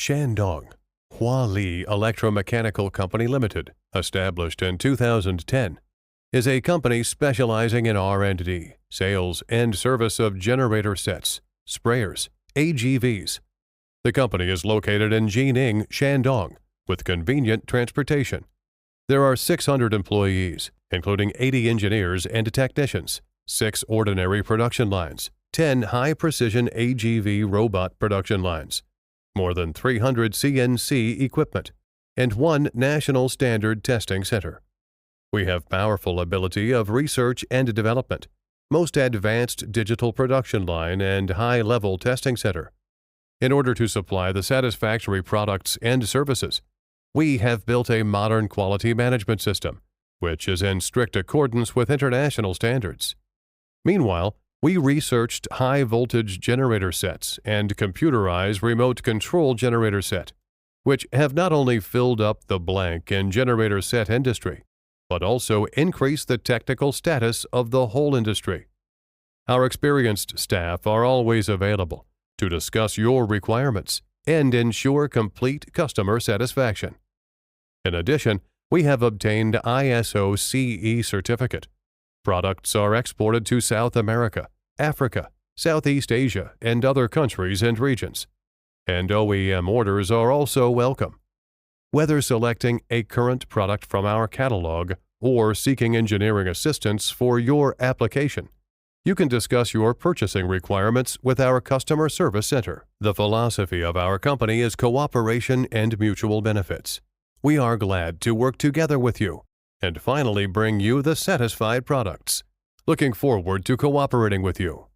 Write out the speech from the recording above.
Shandong Huali Electromechanical Co. Limited, established in 2010, is a company specializing in R&D, sales, and service of generator sets, sprayers, AGVs. The company is located in Jining, Shandong, with convenient transportation. There are 600 employees, including 80 engineers and technicians, 6 ordinary production lines, 10 high-precision AGV robot production lines, more than 300 CNC equipment, and 1 national standard testing center. We have powerful ability of research and development, most advanced digital production line, and high-level testing center. In order to supply the satisfactory products and services, we have built a modern quality management system, which is in strict accordance with international standards. Meanwhile, we researched high-voltage generator sets and computerized remote control generator set, which have not only filled up the blank in generator set industry, but also increased the technical status of the whole industry. Our experienced staff are always available to discuss your requirements and ensure complete customer satisfaction. In addition, we have obtained ISO CE certificate. Products are exported to South America, Africa, Southeast Asia, and other countries and regions. And OEM orders are also welcome. Whether selecting a current product from our catalog or seeking engineering assistance for your application, you can discuss your purchasing requirements with our customer service center. The philosophy of our company is cooperation and mutual benefits. We are glad to work together with you and finally bring you the satisfied products. Looking forward to cooperating with you.